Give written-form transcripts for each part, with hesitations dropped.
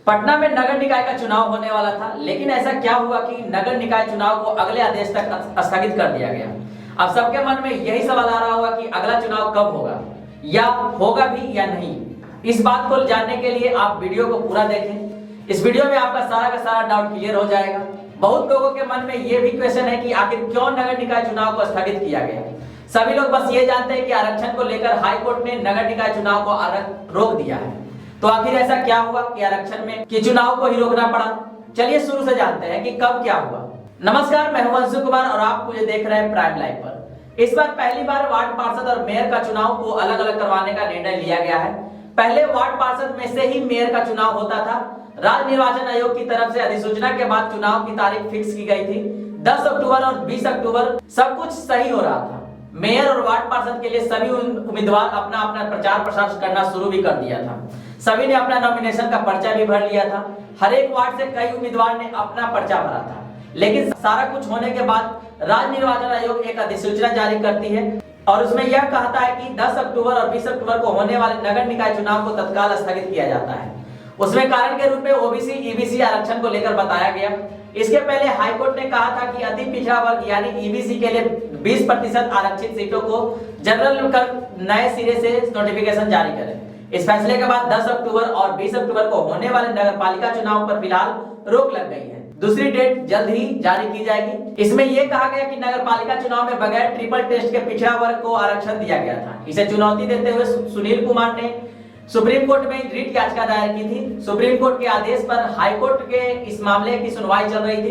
पटना में नगर निकाय का चुनाव होने वाला था, लेकिन ऐसा क्या हुआ कि नगर निकाय चुनाव को अगले आदेश तक स्थगित कर दिया गया। अब सबके मन में यही सवाल आ रहा होगा कि अगला चुनाव कब होगा या होगा भी या नहीं। इस बात को जानने के लिए आप वीडियो को पूरा देखें। इस वीडियो में आपका सारा का सारा डाउट क्लियर हो जाएगा। बहुत लोगों के मन में ये भी क्वेश्चन है कि आखिर क्यों नगर निकाय चुनाव को स्थगित किया गया। सभी लोग बस ये जानते हैं कि आरक्षण को लेकर हाई कोर्ट ने नगर निकाय चुनाव को रोक दिया है। तो आखिर ऐसा क्या हुआ कि आरक्षण में कि चुनाव को ही रोकना पड़ा। चलिए शुरू से जानते हैं कि कब क्या हुआ। नमस्कार, मैं हूं अंशु कुमार और आप मुझे देख रहे हैं प्राइम लाइव पर। इस बार पहली बार वार्ड पार्षद और मेयर का चुनाव को अलग अलग करवाने का निर्णय लिया गया है। पहले वार्ड पार्षद में से ही मेयर का चुनाव होता था। राज्य निर्वाचन आयोग की तरफ से अधिसूचना के बाद चुनाव की तारीख फिक्स की गई थी। 10 अक्टूबर और 20 अक्टूबर सब कुछ सही हो रहा था। मेयर और वार्ड पार्षद के लिए सभी उम्मीदवार अपना अपना प्रचार प्रसार करना शुरू भी कर दिया था। सभी ने अपना नॉमिनेशन का पर्चा भी भर लिया था। हर एक वार्ड से कई उम्मीदवार ने अपना पर्चा भरा था। लेकिन सारा कुछ होने के बाद राज्य निर्वाचन आयोग एक अधिसूचना जारी करती है और उसमें यह कहता है कि 10 अक्टूबर और 20 अक्टूबर को होने वाले नगर निकाय चुनाव को तत्काल स्थगित किया जाता है। उसमें कारण के रूप में ओबीसी ईबीसी आरक्षण को लेकर बताया गया। इसके पहले हाईकोर्ट ने कहा था कि अति पिछड़ा वर्ग यानी ईबीसी के लिए 20% आरक्षित सीटों को जनरल कर नए सिरे से नोटिफिकेशन जारी करें। इस फैसले के बाद 10 अक्टूबर और 20 अक्टूबर को होने वाले नगरपालिका चुनाव पर फिलहाल रोक लग गई है। दूसरी डेट जल्द ही जारी की जाएगी। इसमें यह कहा गया कि नगरपालिका चुनाव में बगैर ट्रिपल टेस्ट के पिछड़ा वर्ग को आरक्षण दिया गया था। इसे चुनौती देते हुए सुनील कुमार ने सुप्रीम कोर्ट में रिट याचिका दायर की थी। सुप्रीम कोर्ट के आदेश पर हाई कोर्ट के इस मामले की सुनवाई चल रही थी।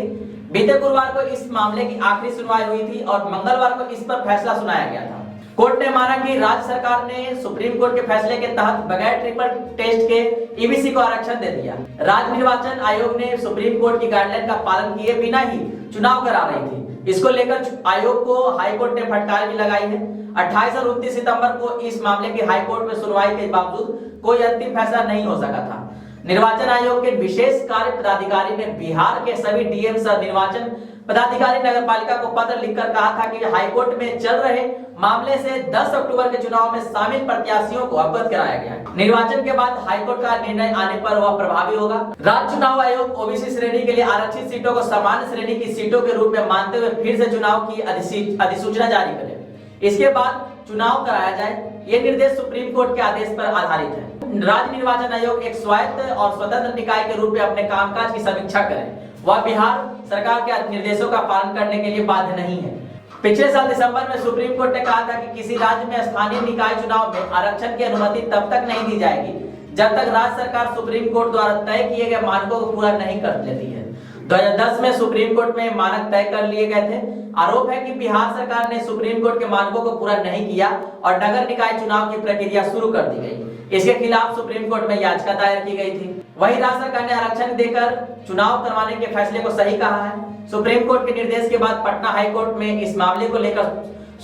बीते गुरुवार को इस मामले की आखिरी सुनवाई हुई थी और मंगलवार को इस पर फैसला सुनाया गया था। कोर्ट ने माना कि राज्य सरकार ने सुप्रीम कोर्ट के फैसले के तहत बगैर ट्रिपल टेस्ट के ईबीसी को आरक्षण दे दिया। राज्य निर्वाचन आयोग ने सुप्रीम कोर्ट की गाइडलाइन का पालन किए बिना ही चुनाव करा रही थी। इसको लेकर आयोग को हाईकोर्ट ने फटकार भी लगाई है। 28 और 29 सितंबर को इस मामले की हाईकोर्ट में सुनवाई के बावजूद कोई अंतिम फैसला नहीं हो सका था। निर्वाचन आयोग के विशेष कार्य पदाधिकारी ने बिहार के सभी डीएम सह निर्वाचन पदाधिकारी नगरपालिका को पत्र लिखकर कहा था कि हाईकोर्ट में चल रहे मामले से 10 अक्टूबर के चुनाव में शामिल प्रत्याशियों को अवगत कराया गया। निर्वाचन के बाद हाईकोर्ट का निर्णय आने पर वह प्रभावी होगा। राज्य चुनाव आयोग ओबीसी श्रेणी के लिए आरक्षित सीटों को सामान्य श्रेणी की सीटों के रूप में मानते हुए फिर से चुनाव की अधिसूचना जारी करे। इसके बाद चुनाव कराया जाए। ये निर्देश सुप्रीम कोर्ट के आदेश पर आधारित है। राज्य निर्वाचन आयोग एक स्वायत्त और स्वतंत्र निकाय के रूप में अपने कामकाज की समीक्षा करे। वह बिहार सरकार के निर्देशों का पालन करने के लिए बाध्य नहीं है। पिछले साल दिसंबर में सुप्रीम कोर्ट ने कहा था कि किसी राज्य में स्थानीय निकाय चुनाव में आरक्षण की अनुमति तब तक नहीं दी जाएगी जब तक राज्य सरकार सुप्रीम कोर्ट द्वारा तय किए गए मानकों को पूरा नहीं कर लेती है। 2010 में सुप्रीम कोर्ट में मानक तय कर लिए गए थे। आरोप है कि बिहार सरकार ने सुप्रीम कोर्ट के मानकों को पूरा नहीं किया और नगर निकाय चुनाव की प्रक्रिया शुरू कर दी गई। इसके खिलाफ सुप्रीम कोर्ट में याचिका दायर की गई थी। वहीं राज्य सरकार ने आरक्षण देकर चुनाव करवाने के फैसले को सही कहा है। सुप्रीम कोर्ट के निर्देश के बाद पटना हाई कोर्ट में इस मामले को लेकर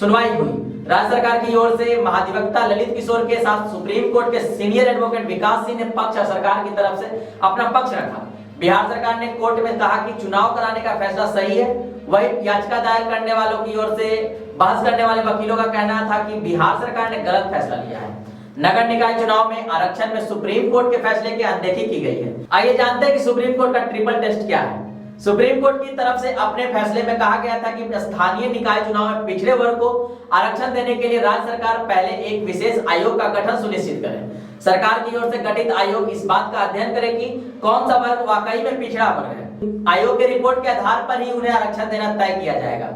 सुनवाई हुई। राज्य सरकार की ओर से महाधिवक्ता ललित किशोर के साथ सुप्रीम कोर्ट के सीनियर एडवोकेट विकास सिंह ने पक्ष और सरकार की तरफ से अपना पक्ष रखा। बिहार सरकार ने कोर्ट में कहा कि चुनाव कराने का फैसला सही है। वही याचिका दायर करने वालों की ओर से बहस करने वाले वकीलों का कहना था कि बिहार सरकार ने गलत फैसला लिया है। नगर निकाय चुनाव में आरक्षण में सुप्रीम कोर्ट के फैसले की अनदेखी की गई है। आइए जानते हैं कि सुप्रीम कोर्ट का ट्रिपल टेस्ट क्या है। सुप्रीम कोर्ट की तरफ से अपने फैसले में कहा गया था कि स्थानीय निकाय चुनाव में पिछड़े वर्ग को आरक्षण देने के लिए राज्य सरकार पहले एक विशेष आयोग का गठन सुनिश्चित करे। सरकार की ओर से गठित आयोग इस बात का अध्ययन करे कि कौन सा वर्ग वाकई में पिछड़ा वर्ग है। आयोग की रिपोर्ट के आधार पर ही उन्हें आरक्षण देना तय किया जाएगा।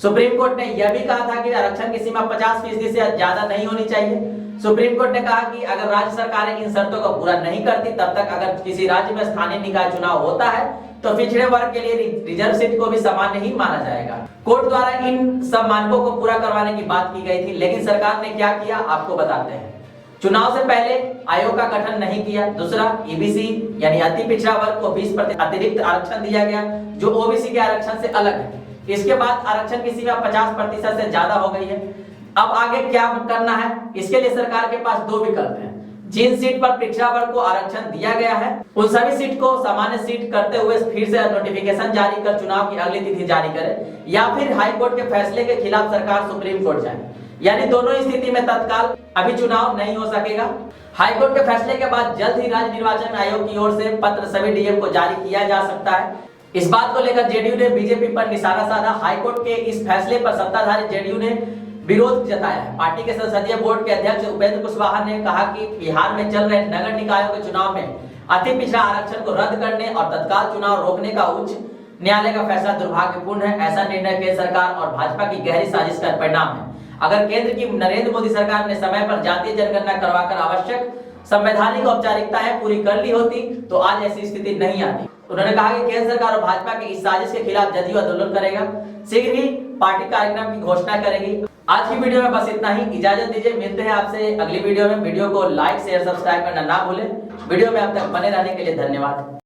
सुप्रीम कोर्ट ने यह भी कहा था कि आरक्षण की सीमा 50% से ज्यादा नहीं होनी चाहिए। सुप्रीम कोर्ट ने कहा कि अगर राज्य सरकारें इन शर्तों को पूरा नहीं करती तब तक अगर किसी राज्य में स्थानीय निकाय चुनाव होता है तो पिछड़े वर्ग के लिए रिजर्व सीट को भी सामान्य ही माना जाएगा। कोर्ट द्वारा इन सब मानकों को पूरा करवाने की बात की गई थी, लेकिन सरकार ने क्या किया आपको बताते हैं। चुनाव से पहले आयोग का गठन नहीं किया। दूसरा, ईबीसी यानी अति पिछड़ा वर्ग को 20% अतिरिक्त आरक्षण दिया गया जो ओबीसी के आरक्षण से अलग है। इसके बाद आरक्षण की सीमा 50% से ज्यादा हो गई है। अब आगे क्या करना है, इसके लिए सरकार के पास दो विकल्प हैं। जिन सीट पर पिछड़ा वर्ग को आरक्षण दिया गया है उन सभी सीट को सामान्य सीट करते हुए फिर से नोटिफिकेशन जारी कर चुनाव की अगली तिथि जारी करे, या फिर हाई कोर्ट के फैसले के खिलाफ सरकार सुप्रीम कोर्ट जाए। यानी दोनों स्थिति में तत्काल अभी चुनाव नहीं हो सकेगा। हाईकोर्ट के फैसले के बाद जल्द ही राज्य निर्वाचन आयोग की ओर से पत्र सभी डीएम को जारी किया जा सकता है। इस बात को लेकर जेडीयू ने बीजेपी पर निशाना साधा। हाईकोर्ट के इस फैसले पर सत्ताधारी जेडीयू ने विरोध जताया है। पार्टी के संसदीय बोर्ड के अध्यक्ष उपेंद्र कुशवाहा ने कहा कि बिहार में चल रहे नगर निकायों के चुनाव में अति पिछड़ा आरक्षण को रद्द करने और तत्काल चुनाव रोकने का उच्च न्यायालय का फैसला दुर्भाग्यपूर्ण है। ऐसा निर्णय केंद्र सरकार और भाजपा की गहरी साजिश का परिणाम है। अगर केंद्र की नरेंद्र मोदी सरकार ने समय पर जातीय जनगणना करवाकर आवश्यक संवैधानिक औपचारिकताएं पूरी कर ली होती तो आज ऐसी स्थिति नहीं आती। उन्होंने कहा कि केंद्र सरकार और भाजपा की इस साजिश के खिलाफ जदयू आंदोलन करेगा। शीघ्र ही पार्टी कार्यक्रम की घोषणा करेगी। आज की वीडियो में बस इतना ही। इजाजत दीजिए, मिलते हैं आपसे अगली वीडियो में। वीडियो को लाइक शेयर सब्सक्राइब करना ना भूलें। वीडियो में अब तक बने रहने के लिए धन्यवाद।